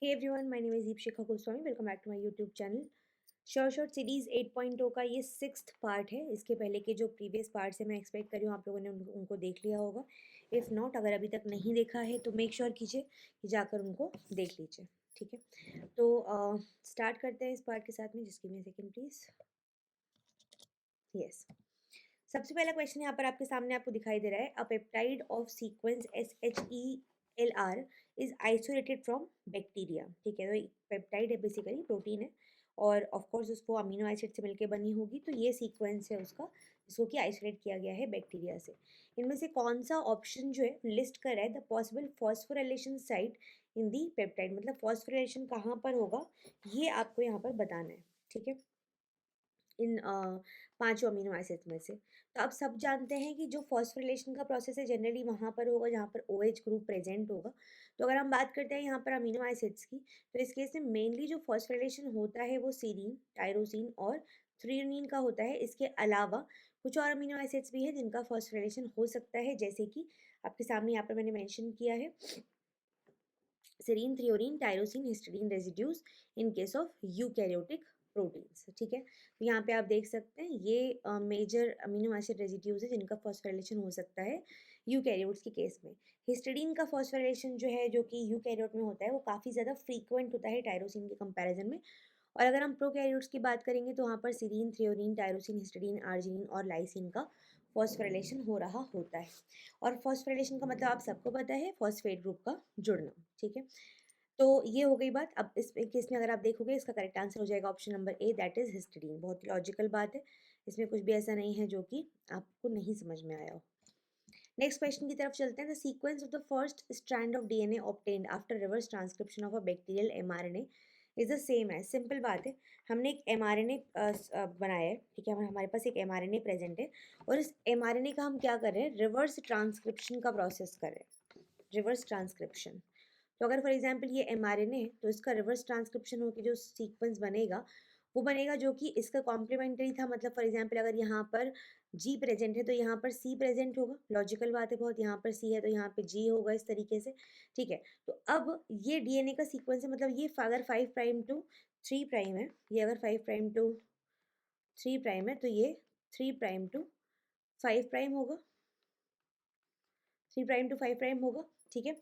Hey everyone, my name is Deepshikha Goswami. Welcome back to my YouTube channel. Short series 8.0 का ये 6th part है. इसके पहले के जो प्रीवियस पार्ट्स है मैं एक्सपेक्ट कर रही हूँ आप लोगों ने उनको देख लिया होगा. इफ़ नॉट, अगर अभी तक नहीं देखा है तो मेक श्योर कीजिए कि जाकर उनको देख लीजिए. ठीक है, तो स्टार्ट करते हैं इस पार्ट के साथ में. जिसकी में सेकेंड प्लीज. यस, सबसे पहला क्वेश्चन यहाँ पर आपके सामने आपको दिखाई दे रहा है. अ peptide of sequence SHELR is isolated from bacteria. ठीक है, तो पेप्टाइड है, बेसिकली प्रोटीन है और ऑफ कोर्स उसको अमीनो एसिड से मिलकर बनी होगी. तो ये सीक्वेंस है उसका जिसको कि आइसोलेट किया गया है बैक्टीरिया से. इनमें से कौन सा ऑप्शन जो है लिस्ट कर रहा है the possible phosphorylation site in the peptide, मतलब फॉस्फोराइलेशन कहाँ पर होगा ये आपको यहाँ पर बताना है. ठीक है, इन पांचों अमीनो एसिड्स में से. तो आप सब जानते हैं कि जो फॉस्फोरिलेशन का प्रोसेस है जनरली वहाँ पर होगा जहाँ पर OH ग्रुप प्रेजेंट होगा. तो अगर हम बात करते हैं यहाँ पर अमीनो एसिड्स की, तो इस केस में मेनली जो फॉस्फोरिलेशन होता है वो सीरीन, टायरोसिन और थ्रियोनिन का होता है. इसके अलावा कुछ और अमीनो एसिड्स भी हैं जिनका फॉस्फोरिलेशन हो सकता है, जैसे कि आपके सामने यहाँ पर मैंने मेंशन किया है serine, threonine, tyrosine, histidine residues in case of eukaryotic proteins. ठीक है, तो यहाँ पे आप देख सकते हैं ये मेजर अमीनो एसिड रेजिड्यूज है जिनका फॉस्फोराइलेशन हो सकता है यूकैरियोट्स के केस में. हिस्टीडीन का फॉस्फोराइलेशन जो है, जो कि यूकैरियोट में होता है, वो काफ़ी ज़्यादा फ्रीक्वेंट होता है टायरोसिन के कंपैरिजन में. और अगर हम प्रोकैरियोट्स की बात करेंगे तो वहाँ पर serine, threonine, tyrosine, histidine, arginine और लाइसिन का फॉस्फोराइलेशन हो रहा होता है. और फॉस्फोराइलेशन का मतलब आप सबको पता है, फॉस्फेट ग्रुप का जुड़ना. ठीक है, तो ये हो गई बात. अब इस केस में अगर आप देखोगे इसका करेक्ट आंसर हो जाएगा option number A, that is histidine. बहुत लॉजिकल बात है, इसमें कुछ भी ऐसा नहीं है जो कि आपको नहीं समझ में आया हो. नेक्स्ट क्वेश्चन की तरफ चलते हैं. The sequence of the first strand of DNA obtained after reverse transcription of a bacterial mRNA is the same है. सिंपल बात है, हमने एक mRNA बनाया है. ठीक है, हमारे पास एक mRNA प्रेजेंट है और इस mRNA का हम क्या कर रहे हैं, रिवर्स ट्रांसक्रिप्शन का प्रोसेस कर रहे हैं. रिवर्स ट्रांसक्रिप्शन, तो अगर फॉर एग्जांपल ये mRNA है तो इसका रिवर्स ट्रांसक्रिप्शन होकर जो सीक्वेंस बनेगा वो बनेगा जो कि इसका कॉम्प्लीमेंट्री था. मतलब फॉर एग्जांपल अगर यहाँ पर G प्रेजेंट है तो यहाँ पर C प्रेजेंट होगा. लॉजिकल बात है बहुत, यहाँ पर C है तो यहाँ पे G होगा, इस तरीके से. ठीक है, तो अब ये DNA का सीक्वेंस है, मतलब ये अगर 5 प्राइम टू 3 प्राइम है, ये अगर 5 प्राइम टू 3 प्राइम है तो ये 3 प्राइम टू 5 प्राइम होगा, 3 प्राइम टू 5 प्राइम होगा. ठीक है,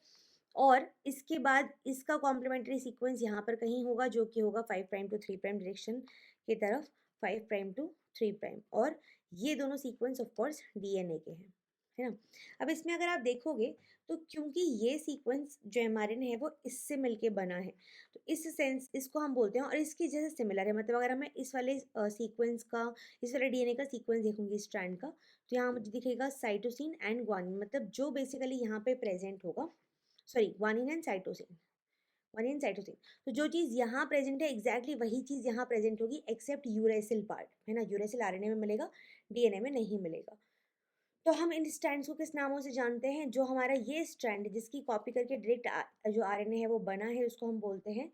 और इसके बाद इसका कॉम्प्लीमेंट्री सीक्वेंस यहाँ पर कहीं होगा जो कि होगा 5 प्राइम टू 3 प्राइम डायरेक्शन की तरफ, 5 प्राइम टू 3 प्राइम. और ये दोनों सीक्वेंस ऑफ कोर्स DNA के हैं, है ना. अब इसमें अगर आप देखोगे तो क्योंकि ये सीक्वेंस जो mRNA है वो इससे मिलके बना है, तो इस सेंस इसको हम बोलते हैं और इसकी जैसे सिमिलर है. मतलब अगर मैं इस वाले सीक्वेंस का, इस वाले DNA का सीक्वेंस देखूंगी स्ट्रैंड का, तो यहाँ मुझे दिखेगा साइटोसिन एंड ग्वानिन, मतलब जो बेसिकली यहाँ पे प्रेजेंट होगा, sorry guanine and cytosine, guanine and cytosine. तो जो चीज़ यहाँ प्रेजेंट है एग्जैक्टली वही चीज़ यहाँ प्रेजेंट होगी एक्सेप्ट यूरेसिल पार्ट, है ना. यूरेसिल RNA में मिलेगा, DNA में नहीं मिलेगा. तो हम इन स्ट्रैंड्स को किस नामों से जानते हैं. जो हमारा ये स्ट्रैंड जिसकी कॉपी करके डायरेक्ट जो RNA है वो बना है उसको हम बोलते हैं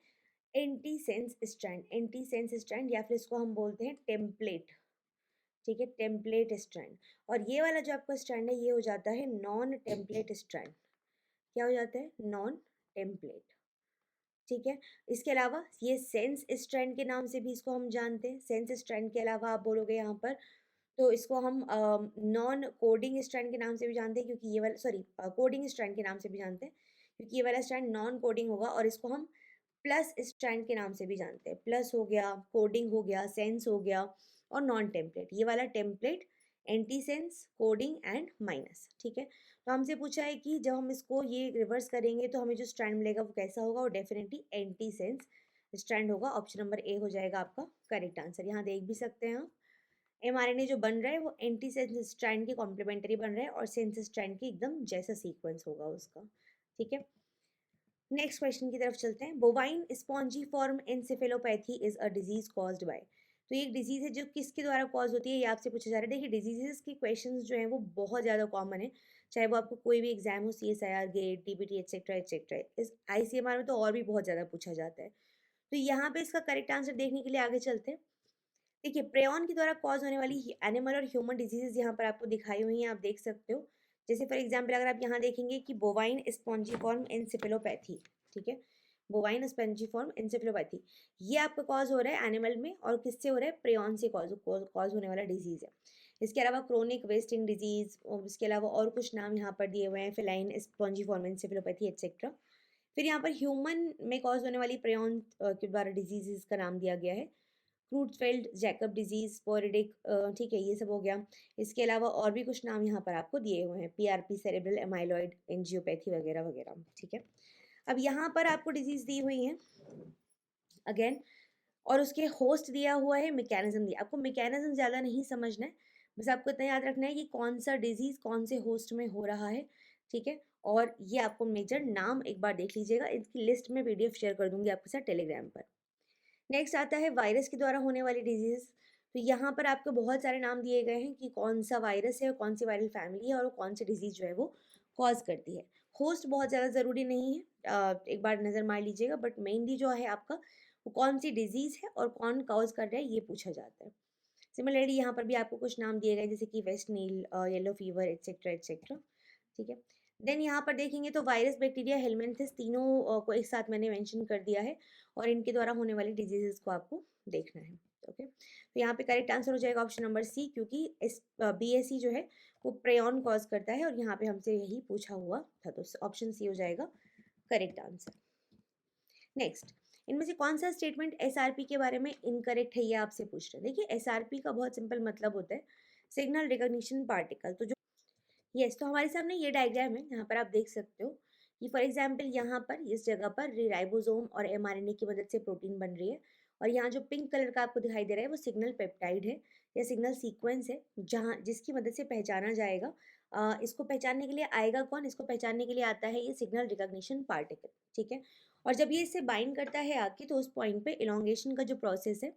एंटीसेंस स्ट्रैंड. एंटीसेंस स्ट्रैंड या फिर इसको हम बोलते हैं टेम्पलेट. ठीक है, टेम्पलेट स्ट्रैंड. और ये वाला जो आपका स्ट्रैंड है ये हो जाता है नॉन टेम्पलेट स्ट्रैंड. क्या हो जाता है, नॉन टेम्पलेट. ठीक है, इसके अलावा ये सेंस स्ट्रैंड के नाम से भी इसको हम जानते हैं. सेंस स्ट्रैंड के अलावा आप बोलोगे यहाँ पर तो इसको हम नॉन कोडिंग स्ट्रैंड के नाम से भी जानते हैं, क्योंकि ये वाला, सॉरी, कोडिंग स्ट्रैंड के नाम से भी जानते हैं क्योंकि ये वाला स्ट्रैंड नॉन कोडिंग होगा. और इसको हम प्लस स्ट्रैंड के नाम से भी जानते हैं. प्लस हो गया, कोडिंग हो गया, सेंस हो गया और नॉन टेम्पलेट. ये वाला template, anti sense, coding and minus. ठीक है, तो हमसे पूछा है कि जब हम इसको ये रिवर्स करेंगे तो हमें जो स्ट्रैंड मिलेगा वो कैसा होगा, वो डेफिनेटली एंटी सेंस स्ट्रैंड होगा. ऑप्शन नंबर ए हो जाएगा आपका करेक्ट आंसर. यहाँ देख भी सकते हैं आप, mRNA जो बन रहा है वो एंटी सेंस स्ट्रैंड के कॉम्प्लीमेंट्री बन रहा है और सेंस स्ट्रैंड के एकदम जैसा सीक्वेंस होगा उसका. ठीक है, नेक्स्ट क्वेश्चन की तरफ चलते हैं. Bovine spongiform encephalopathy is a disease caused by. तो ये एक डिजीज है जो किसके द्वारा कॉज होती है ये आपसे पूछा जा रहा है. देखिए, डिजीजेस के क्वेश्चंस जो हैं वो बहुत ज़्यादा कॉमन है, चाहे वो आपको कोई भी एग्जाम हो, CSIR, GATE, TPT etcetera etcetera. इस ICMR में तो और भी बहुत ज़्यादा पूछा जाता है. तो यहाँ पे इसका करेक्ट आंसर देखने के लिए आगे चलते हैं. देखिए, प्रेऑन के द्वारा कॉज होने वाली एनिमल और ह्यूमन डिजीजेज यहाँ पर आपको दिखाई हुई हैं, आप देख सकते हो. जैसे फॉर एग्जांपल अगर आप यहाँ देखेंगे कि बोवाइन स्पॉन्जीफॉर्म एन्सेफेलोपैथी, ठीक है, बोवाइन स्पंजिफॉर्म एंसेफेलोपैथी, ये आपका कॉज हो रहा है एनिमल में और किससे हो रहा है, प्रेऑन से कॉज होने वाला डिजीज है। इसके अलावा क्रोनिक वेस्टिंग डिजीज और इसके अलावा और कुछ नाम यहाँ पर दिए हुए हैं, फेलाइन स्पॉन्जिफॉर्म एंसेफेलोपैथी एक्सेट्रा। फिर यहाँ पर ह्यूमन में कॉज होने वाली प्रेऑन के द्वारा डिजीज का नाम दिया गया है, क्रूटफेल्ड जैकब डिजीज, स्पोरिडिक, ठीक है, ये सब हो गया। इसके अलावा और भी कुछ नाम यहाँ पर आपको दिए हुए हैं, पीआरपी, सेरेब्रल एमाइलॉइड एंजियोपैथी वगैरह वगैरह, ठीक है। अब यहाँ पर आपको डिजीज दी हुई है अगेन, और उसके होस्ट दिया हुआ है, मैकेनिज्म दिया। आपको मैकेनिज्म ज़्यादा नहीं समझना है, बस आपको इतना याद रखना है कि कौन सा डिजीज कौन से होस्ट में हो रहा है, ठीक है। और ये आपको मेजर नाम एक बार देख लीजिएगा, इसकी लिस्ट में पीडीएफ शेयर कर दूंगी आपके साथ टेलीग्राम पर। नेक्स्ट आता है वायरस के द्वारा होने वाली डिजीज। तो यहाँ पर आपको बहुत सारे नाम दिए गए हैं कि कौन सा वायरस है और कौन सी वायरल फैमिली है और कौन सी डिजीज जो है वो कॉज करती है। होस्ट बहुत ज़्यादा ज़रूरी नहीं है, एक बार नज़र मार लीजिएगा, बट मेनली जो है आपका वो कौन सी डिजीज़ है और कौन कॉज कर रहा है ये पूछा जाता है। सिमिलरली यहाँ पर भी आपको कुछ नाम दिए गए जैसे कि वेस्ट नील, येलो फीवर, एट्सेट्रा एट्सेट्रा, ठीक है। देन यहाँ पर देखेंगे तो वायरस, बैक्टीरिया, हेलमिंथेस, तीनों को एक साथ मैंने मेंशन कर दिया है और इनके द्वारा होने वाली डिजीजेस को आपको देखना है, ओके। तो यहाँ पे करेक्ट आंसर हो जाएगा ऑप्शन नंबर सी, क्योंकि BSE जो है वो प्रेऑन कॉज करता है और यहाँ पे हमसे यही पूछा हुआ था, तो ऑप्शन सी हो जाएगा करेक्ट आंसर। नेक्स्ट, इनमें से कौन सा स्टेटमेंट SRP के बारे में इनकरेक्ट है, ये आपसे पूछ रहे हैं। देखिए SRP का बहुत सिंपल मतलब होता है सिग्नल रिकॉग्निशन पार्टिकल। तो जो यस, तो हमारे सामने ये डायग्राम है, यहाँ पर आप देख सकते हो कि फॉर एग्जांपल यहाँ पर इस जगह पर राइबोसोम और mRNA की मदद से प्रोटीन बन रही है और यहाँ जो पिंक कलर का आपको दिखाई दे रहा है वो सिग्नल पेप्टाइड है या सिग्नल सीक्वेंस है, जहाँ जिसकी मदद से पहचाना जाएगा। इसको पहचानने के लिए आएगा कौन, इसको पहचानने के लिए आता है ये सिग्नल रिकॉग्निशन पार्टिकल, ठीक है। और जब ये इससे बाइंड करता है आके तो उस पॉइंट पे इलोंगेशन का जो प्रोसेस है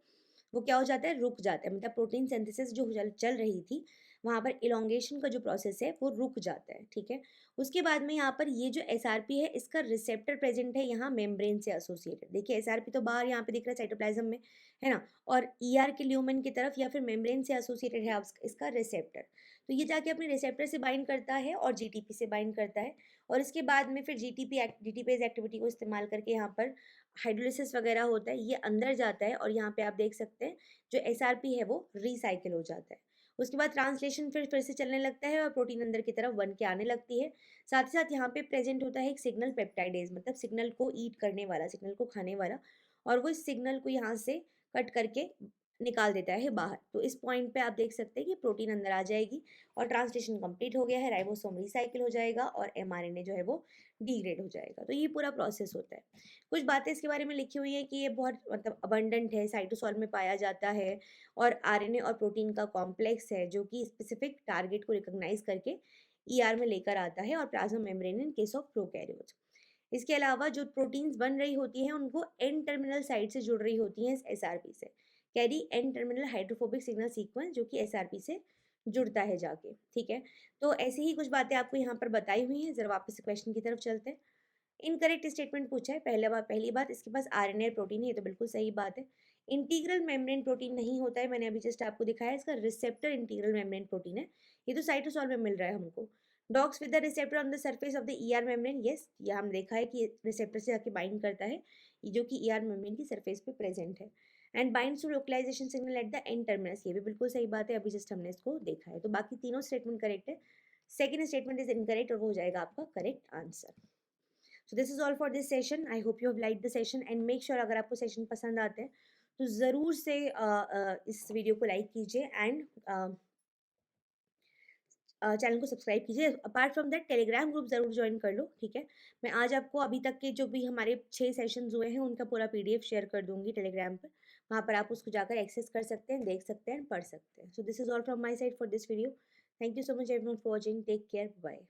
वो क्या हो जाता है, रुक जाता है। मतलब प्रोटीन सिंथेसिस जो चल रही थी वहाँ पर इलोंगेशन का जो प्रोसेस है वो रुक जाता है, ठीक है। उसके बाद में यहाँ पर ये जो SRP है इसका रिसेप्टर प्रेजेंट है यहाँ मेम्ब्रेन से एसोसिएटेड। देखिए SRP तो बाहर यहाँ पे दिख रहा है साइटोप्लाज्म में, है ना, और ER के ल्यूमेन की तरफ या फिर मेम्ब्रेन से एसोसिएटेड है इसका रिसेप्टर। तो ये जाके अपने रिसेप्टर से बाइंड करता है और GTP से बाइंड करता है और इसके बाद में फिर GTPase एक्टिविटी को इस्तेमाल करके यहाँ पर हाइड्रोलिसिस वगैरह होता है, ये अंदर जाता है और यहाँ पे आप देख सकते हैं जो SRP है वो रिसाइकिल हो जाता है। उसके बाद ट्रांसलेशन फिर से चलने लगता है और प्रोटीन अंदर की तरफ बन के आने लगती है। साथ ही साथ यहाँ पे प्रेजेंट होता है एक सिग्नल पेप्टाइडेज, मतलब सिग्नल को ईट करने वाला, सिग्नल को खाने वाला, और वो इस सिग्नल को यहाँ से कट करके निकाल देता है बाहर। तो इस पॉइंट पे आप देख सकते हैं कि प्रोटीन अंदर आ जाएगी और ट्रांसलेशन कंप्लीट हो गया है, राइबोसोम रिसाइकिल हो जाएगा और mRNA जो है वो डिग्रेड हो जाएगा। तो ये पूरा प्रोसेस होता है। कुछ बातें इसके बारे में लिखी हुई है कि ये बहुत मतलब अबंडेंट है, साइटोसॉल में पाया जाता है और RNA और प्रोटीन का कॉम्प्लेक्स है जो कि स्पेसिफिक टारगेट को रिकॉग्नाइज करके ER में लेकर आता है और plasma membrane in case of prokaryotes. इसके अलावा जो प्रोटीन्स बन रही होती हैं उनको एन टर्मिनल साइड से जुड़ रही होती हैं SRP से, carry N terminal hydrophobic signal sequence जो कि SRP से जुड़ता है जाके, ठीक है। तो ऐसी ही कुछ बातें आपको यहाँ पर बताई हुई हैं। जरा वापस से क्वेश्चन की तरफ चलते हैं। इनकरेक्ट स्टेटमेंट पूछा है, पहली बात इसके पास RNA प्रोटीन है, ये तो बिल्कुल सही बात है। इंटीग्रल मेम्ब्रेन प्रोटीन नहीं होता है, मैंने अभी जस्ट आपको दिखाया, इसका रिसेप्टर इंटीग्रल मेम्ब्रेन प्रोटीन है, ये तो साइटोसॉल में मिल रहा है हमको। Dogs with the receptor on the surface of the ER membrane, yes, ये हम देखा है कि रिसेप्टर से आके बाइंड करता है, जो कि ER मेम्ब्रेन की सरफेस पे प्रेजेंट है। And binds to localization signal at the end terminus, ये भी बिल्कुल सही बात है, अभी जस्ट हमने इसको देखा है। तो बाकी तीनों स्टेटमेंट करेक्ट है, सेकेंड स्टेटमेंट इज इनकरेक्ट और वो हो जाएगा आपका correct answer. So this is all for this session. I hope you have like the session and make sure अगर आपको सेशन पसंद आते हैं तो ज़रूर से इस वीडियो को लाइक कीजिए एंड चैनल को सब्सक्राइब कीजिए। Apart from that Telegram group ज़रूर ज्वाइन कर लो, ठीक है। मैं आज आपको अभी तक के जो भी हमारे 6 सेशंस हुए हैं उनका पूरा PDF शेयर कर दूंगी टेलीग्राम पर, वहाँ पर आप उसको जाकर एक्सेस कर सकते हैं, देख सकते हैं, पढ़ सकते हैं। So this is all from my side for this video. Thank you so much everyone for watching. Take care, bye.